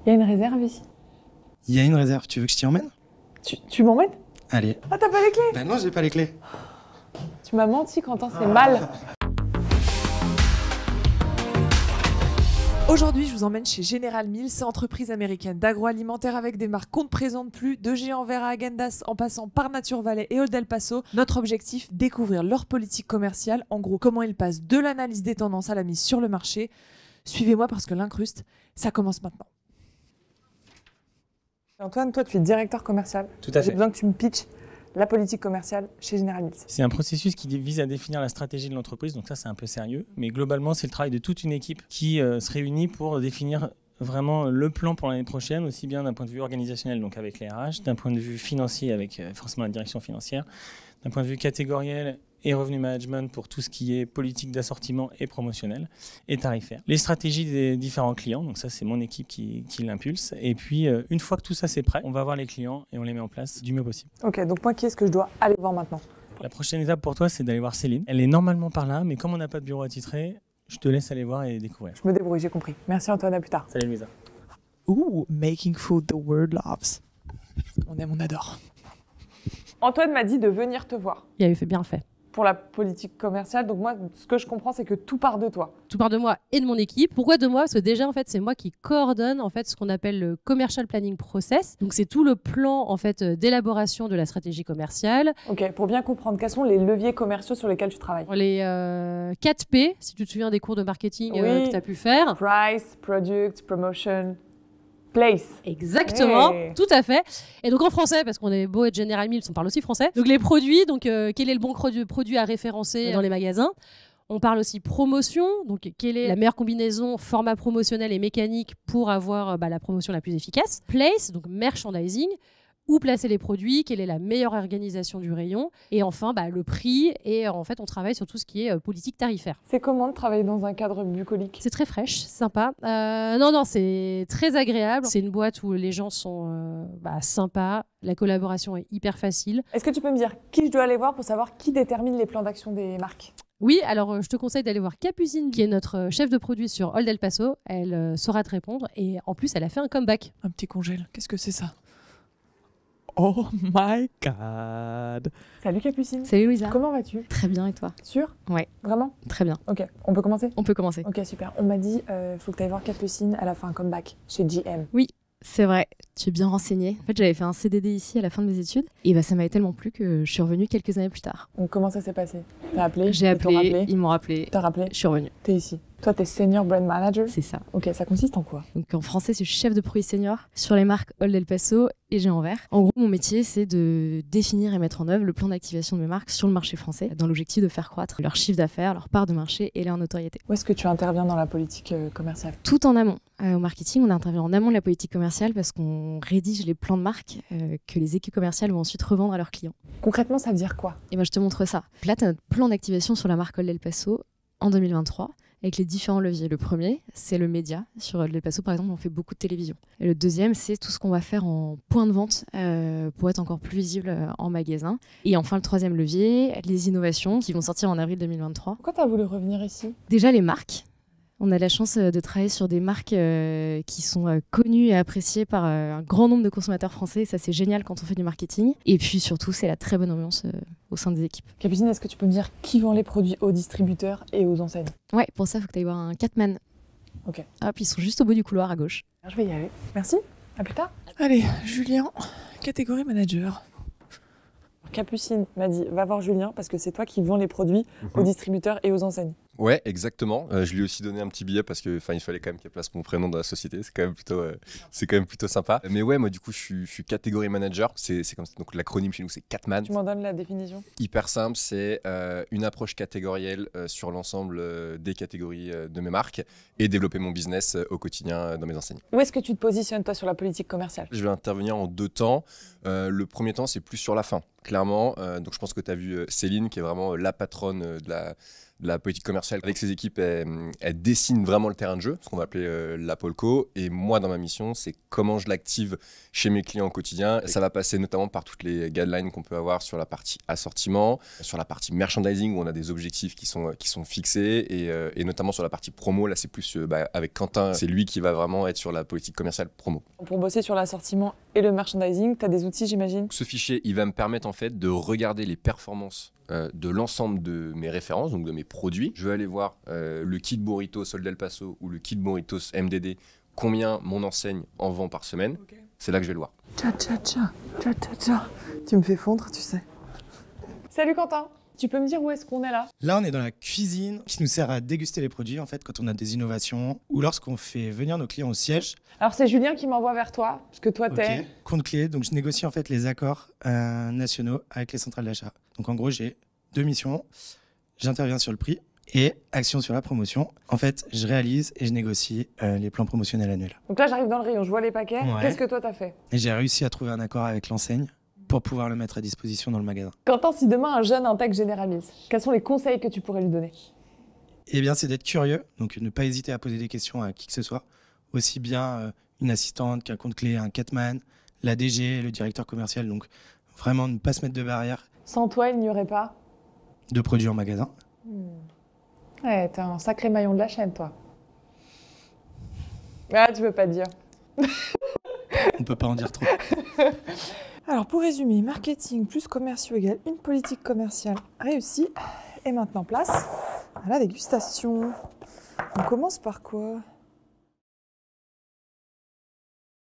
Il y a une réserve ici. Il y a une réserve, tu veux que je t'y emmène? Tu m'emmènes? Allez. Ah, t'as pas les clés? Bah non, j'ai pas les clés. Tu m'as menti, Quentin, c'est mal. Aujourd'hui, je vous emmène chez General Mills, entreprise américaine d'agroalimentaire avec des marques qu'on ne présente plus, de Géant Vert à Häagen-Dazs en passant par Nature Valley et Old El Paso. Notre objectif, découvrir leur politique commerciale, en gros comment ils passent de l'analyse des tendances à la mise sur le marché. Suivez-moi parce que l'incruste, ça commence maintenant. Antoine, toi tu es directeur commercial. Tout à fait. J'ai besoin que tu me pitches la politique commerciale chez General Mills. C'est un processus qui vise à définir la stratégie de l'entreprise, donc ça c'est un peu sérieux, mais globalement c'est le travail de toute une équipe qui se réunit pour définir vraiment le plan pour l'année prochaine, aussi bien d'un point de vue organisationnel, donc avec les RH, d'un point de vue financier avec forcément la direction financière, d'un point de vue catégoriel et revenu management pour tout ce qui est politique d'assortiment et promotionnel et tarifaire. Les stratégies des différents clients, donc ça c'est mon équipe qui l'impulse. Et puis une fois que tout ça c'est prêt, on va voir les clients et on les met en place du mieux possible. Ok, donc moi qui est-ce que je dois aller voir maintenant? La prochaine étape pour toi c'est d'aller voir Céline. Elle est normalement par là, mais comme on n'a pas de bureau attitré, je te laisse aller voir et découvrir. Je me débrouille, j'ai compris. Merci Antoine, à plus tard. Salut Louisa. Ouh, making food the world loves. On aime, on adore. Antoine m'a dit de venir te voir. Il avait fait bien fait. Pour la politique commerciale, donc moi, ce que je comprends, c'est que tout part de toi. Tout part de moi et de mon équipe. Pourquoi de moi? Parce que déjà, en fait, c'est moi qui coordonne en fait ce qu'on appelle le commercial planning process. Donc, c'est tout le plan en fait d'élaboration de la stratégie commerciale. Ok, pour bien comprendre, quels sont les leviers commerciaux sur lesquels tu travailles? Les 4 P, si tu te souviens des cours de marketing que tu as pu faire. Price, product, promotion, place. Exactement, Hey. tout à fait. Et donc en français, parce qu'on est beau être General Mills, on parle aussi français. Donc les produits, donc quel est le bon produit à référencer dans les magasins. On parle aussi promotion, donc quelle est la meilleure combinaison format promotionnel et mécanique pour avoir la promotion la plus efficace. Place, donc merchandising, où placer les produits, quelle est la meilleure organisation du rayon. Et enfin, le prix. Et en fait, on travaille sur tout ce qui est politique tarifaire. C'est comment de travailler dans un cadre bucolique? C'est très fraîche, sympa. Non, c'est très agréable. C'est une boîte où les gens sont sympas. La collaboration est hyper facile. Est-ce que tu peux me dire qui je dois aller voir pour savoir qui détermine les plans d'action des marques? Oui, alors je te conseille d'aller voir Capucine, qui est notre chef de produit sur Old El Paso. Elle saura te répondre. Et en plus, elle a fait un comeback. Un petit congèle, qu'est-ce que c'est ça? Oh my god! Salut Capucine. Salut Louisa. Comment vas-tu? Très bien, et toi? Sûr? Ouais. Vraiment? Très bien. Ok, on peut commencer? On peut commencer. Ok, super. On m'a dit, faut que tu ailles voir Capucine, elle a fait un comeback chez GM. Oui, c'est vrai. Tu es bien renseignée. En fait, j'avais fait un CDD ici à la fin de mes études. Et ça m'avait tellement plu que je suis revenue quelques années plus tard. Donc comment ça s'est passé? T'as appelé? J'ai Ils t'ont appelé, rappelé ils m'ont rappelé. T'as rappelé? Je suis revenue. T'es ici. Toi, t'es senior brand manager? C'est ça. Ok, ça consiste en quoi? Donc en français, je suis chef de produit senior sur les marques Old El Paso et Géant Vert. En gros, mon métier, c'est de définir et mettre en œuvre le plan d'activation de mes marques sur le marché français, dans l'objectif de faire croître leur chiffre d'affaires, leur part de marché et leur notoriété. Où est-ce que tu interviens dans la politique commerciale? Tout en amont. Au marketing, on intervient en amont de la politique commerciale parce qu'on rédige les plans de marque que les équipes commerciales vont ensuite revendre à leurs clients. Concrètement, ça veut dire quoi? Et moi, je te montre ça. Là, tu as notre plan d'activation sur la marque Old El Paso en 2023. Avec les différents leviers. Le premier, c'est le média. Sur Old El Paso, par exemple, on fait beaucoup de télévision. Et le deuxième, c'est tout ce qu'on va faire en point de vente pour être encore plus visible en magasin. Et enfin, le troisième levier, les innovations qui vont sortir en avril 2023. Pourquoi tu as voulu revenir ici? Déjà, les marques. On a la chance de travailler sur des marques qui sont connues et appréciées par un grand nombre de consommateurs français. Et ça, c'est génial quand on fait du marketing. Et puis surtout, c'est la très bonne ambiance au sein des équipes. Capucine, est-ce que tu peux me dire qui vend les produits aux distributeurs et aux enseignes? Ouais, pour ça, il faut que tu ailles voir un Catman. Ok. Hop, ils sont juste au bout du couloir à gauche. Je vais y aller. Merci. À plus tard. Allez, Julien, catégorie manager. Capucine m'a dit, va voir Julien parce que c'est toi qui vends les produits aux distributeurs et aux enseignes. Ouais, exactement. Je lui ai aussi donné un petit billet parce que, il fallait quand même qu'il place mon prénom dans la société. C'est quand même plutôt sympa. Mais ouais, moi du coup, je suis catégorie manager. C'est comme ça. Donc l'acronyme chez nous, c'est Catman. Tu m'en donnes la définition? Hyper simple, c'est une approche catégorielle sur l'ensemble des catégories de mes marques et développer mon business au quotidien dans mes enseignes. Où est-ce que tu te positionnes toi sur la politique commerciale? Je vais intervenir en 2 temps. Le premier temps, c'est plus sur la fin. clairement. Donc je pense que tu as vu Céline, qui est vraiment la patronne de la politique commerciale. Avec ses équipes, elle dessine vraiment le terrain de jeu, ce qu'on va appeler la Polco. Et moi, dans ma mission, c'est comment je l'active chez mes clients au quotidien. Et ça va passer notamment par toutes les guidelines qu'on peut avoir sur la partie assortiment, sur la partie merchandising, où on a des objectifs qui sont fixés, et notamment sur la partie promo. Là, c'est plus avec Quentin, c'est lui qui va vraiment être sur la politique commerciale promo. Pour bosser sur l'assortiment et le merchandising, tu as des outils, j'imagine? Ce fichier, il va me permettre en fait de regarder les performances de l'ensemble de mes références, donc de mes produits. Je vais aller voir le kit burrito Sol del Paso ou le kit burritos MDD, combien mon enseigne en vend par semaine. Okay. C'est là que je vais le voir. Tu me fais fondre, tu sais. Salut Quentin, tu peux me dire où est-ce qu'on est là? Là, on est dans la cuisine qui nous sert à déguster les produits, en fait, quand on a des innovations ou lorsqu'on fait venir nos clients au siège. Alors, c'est Julien qui m'envoie vers toi, parce que toi, t'es... Okay. Compte clé, donc je négocie en fait les accords nationaux avec les centrales d'achat. Donc en gros, j'ai 2 missions. J'interviens sur le prix et action sur la promotion. En fait, je réalise et je négocie les plans promotionnels annuels. Donc là, j'arrive dans le rayon, je vois les paquets. Ouais. Qu'est-ce que toi, t'as fait? Et j'ai réussi à trouver un accord avec l'enseigne pour pouvoir le mettre à disposition dans le magasin. Quentin, si demain un jeune intègre General Mills, quels sont les conseils que tu pourrais lui donner? Eh bien, c'est d'être curieux, donc ne pas hésiter à poser des questions à qui que ce soit, aussi bien une assistante qu'un compte clé, un catman, la DG, le directeur commercial, donc vraiment ne pas se mettre de barrière. Sans toi, il n'y aurait pas de produits en magasin. Ouais, t'es un sacré maillon de la chaîne, toi. Ah, tu veux pas dire. On peut pas en dire trop. Alors, pour résumer, marketing plus commerciaux égale une politique commerciale réussie. Et maintenant, place à la dégustation. On commence par quoi ?